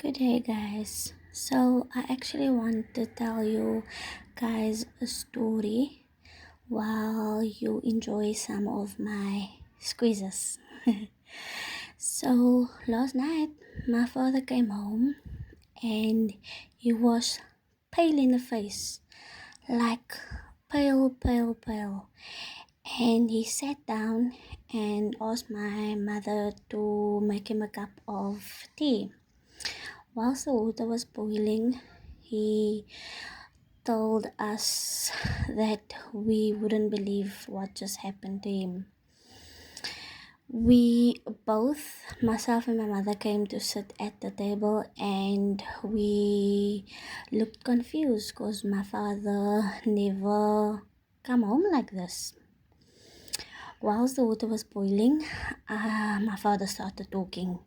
Good day, guys. So, I actually want to tell you guys a story while you enjoy some of my squeezes. So, last night, my father came home and he was pale in the face, like pale, pale, pale. And he sat down and asked my mother to make him a cup of tea. Whilst the water was boiling, he told us that we wouldn't believe what just happened to him. We both, myself and my mother, came to sit at the table and we looked confused because my father never come home like this. Whilst the water was boiling, my father started talking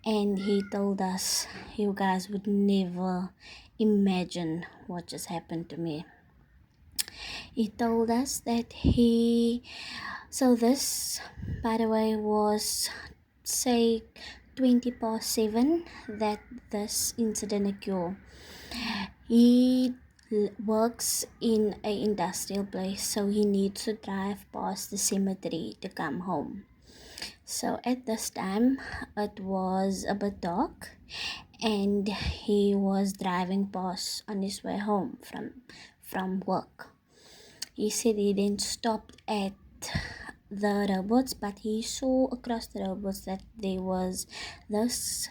and he told us, you guys would never imagine what just happened to me. He told us that this, by the way, was, say, 20 past 7 that this incident occurred. He works in an industrial place, so he needs to drive past the cemetery to come home. So at this time, it was a bit dark and he was driving past on his way home from work. He said he then stopped at the robots, but he saw across the robots that there was this,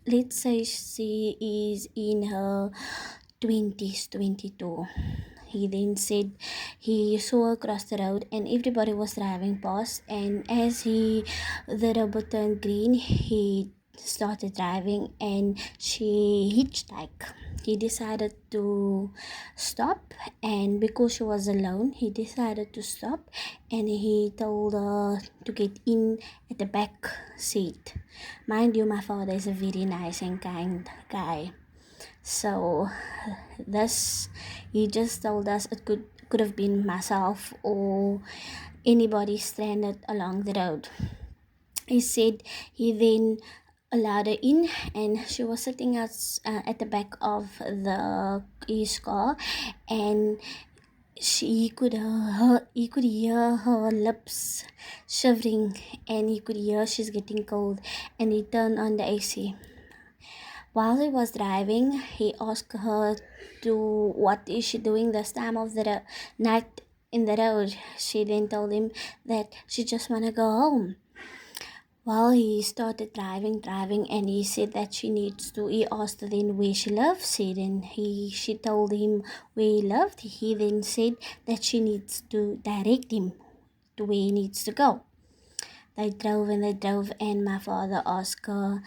let's say she is in her 20s, 22. He then said he saw across the road and everybody was driving past, and as the robot turned green, he started driving and she hitchhiked. He decided to stop, and because she was alone, he decided to stop and he told her to get in at the back seat. Mind you, my father is a very nice and kind guy. So he just told us it could have been myself or anybody stranded along the road. He said he then allowed her in and she was sitting at the back of his car, and he could hear her lips shivering and he could hear she's getting cold, and he turned on the AC. While he was driving, he asked her what is she doing this time of the night in the road. She then told him that she just want to go home. While he started driving, and he said that he asked her then where she lives. She told him where he lived. He then said that she needs to direct him to where he needs to go. They drove, and my father asked her,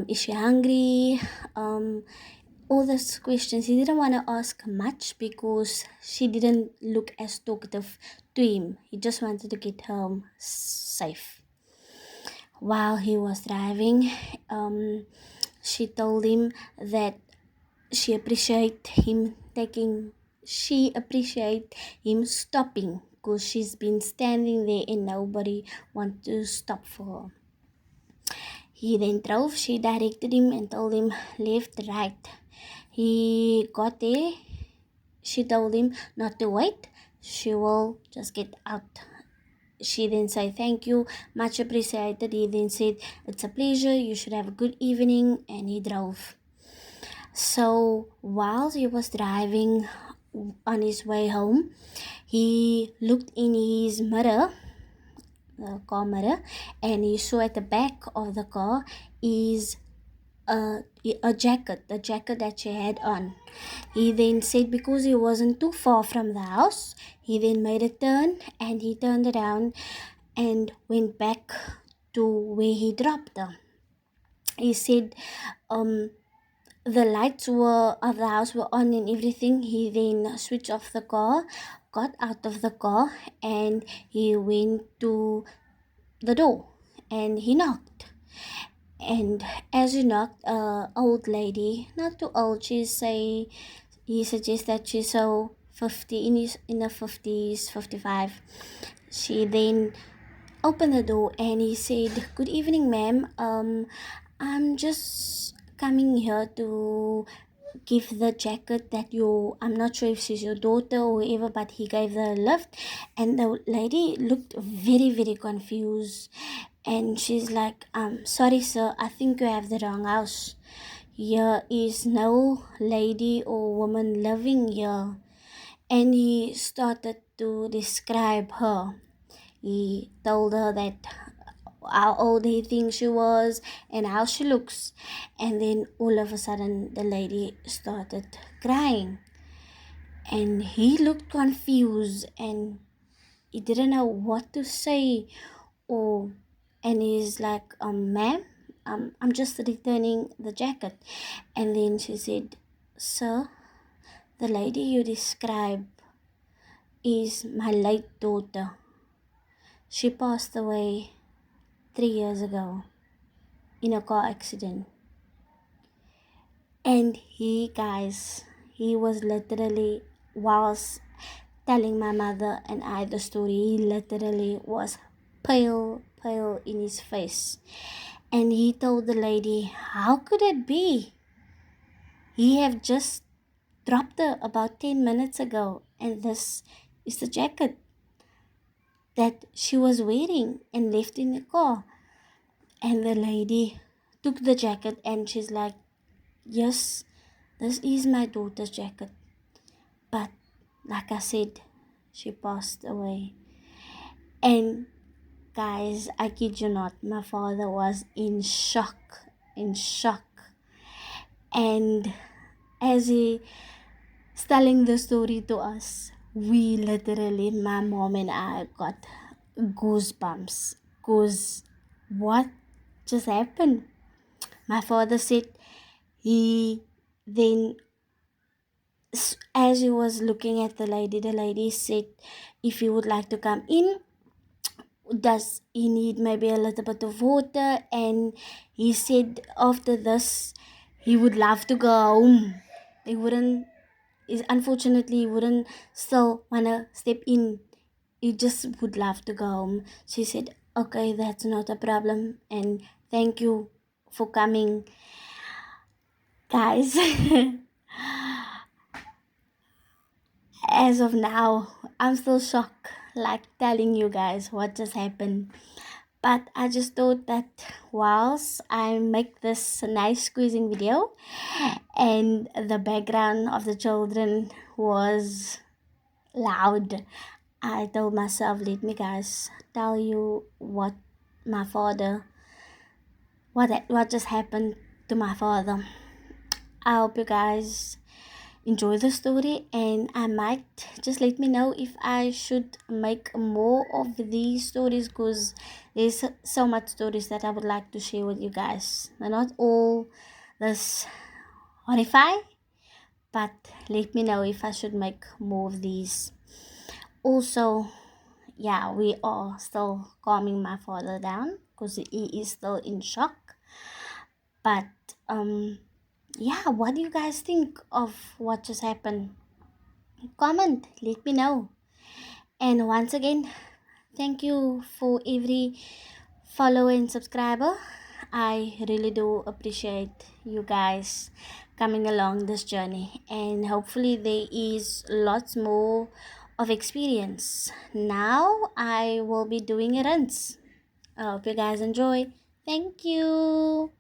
is she hungry? All those questions. He didn't want to ask much because she didn't look as talkative to him. He just wanted to get home safe. While he was driving, she told him that she appreciate him stopping because she's been standing there and nobody want to stop for her. He then drove. She directed him and told him left, right. He got there. She told him not to wait. She will just get out. She then said, thank you, much appreciated. He then said, it's a pleasure, you should have a good evening, and he drove. So while he was driving on his way home, he looked in his mirror, the car mirror, and he saw at the back of the car is a jacket, the jacket that she had on. He then said because he wasn't too far from the house, he then made a turn and he turned around and went back to where he dropped her. He said the lights of the house were on and everything. He then switched off the car, got out of the car, and he went to the door and he knocked. And as he knocked, old lady, not too old, he suggests that she's so 50, in the 50s, 55. She then opened the door and he said, good evening, ma'am. I'm just coming here to give the jacket that you, I'm not sure if she's your daughter or whoever, but he gave the lift. And the lady looked very, very confused. And she's like, sorry, sir, I think you have the wrong house. Here is no lady or woman living here. And he started to describe her. He told her that how old he thinks she was and how she looks. And then all of a sudden the lady started crying. And he looked confused and he didn't know what to say. Or and he's like, ma'am, I'm just returning the jacket. And then she said, sir, the lady you describe is my late daughter. She passed away 3 years ago in a car accident. And he was literally, whilst telling my mother and I the story, he literally was pale in his face. And he told the lady, how could it be? He have just dropped her about 10 minutes ago, and this is the jacket that she was wearing and left in the car. And the lady took the jacket and she's like, yes, this is my daughter's jacket. But like I said, she passed away. And guys, I kid you not, my father was in shock. And as he is telling the story to us, we literally, my mom and I, got goosebumps. Cause what just happened? My father said he then, as he was looking at the lady said, if you would like to come in, does he need maybe a little bit of water? And he said after this he would love to go home. He wouldn't, unfortunately he wouldn't still wanna step in. He just would love to go home. She said, okay, that's not a problem, and thank you for coming. Guys, as of now, I'm still shocked, like telling you guys what just happened. But I just thought that whilst I make this nice squeezing video and the background of the children was loud, I told myself, let me guys tell you what my father, what just happened to my father. I hope you guys enjoy the story, and I might just let me know if I should make more of these stories, because there's so much stories that I would like to share with you guys. They're not all this horrifying, but let me know if I should make more of these. Also, yeah, we are still calming my father down because he is still in shock. But yeah, what do you guys think of what just happened? Comment, let me know. And once again, thank you for every follower and subscriber. I really do appreciate you guys coming along this journey, and hopefully there is lots more of experience. Now I will be doing a rinse. I hope you guys enjoy. Thank you.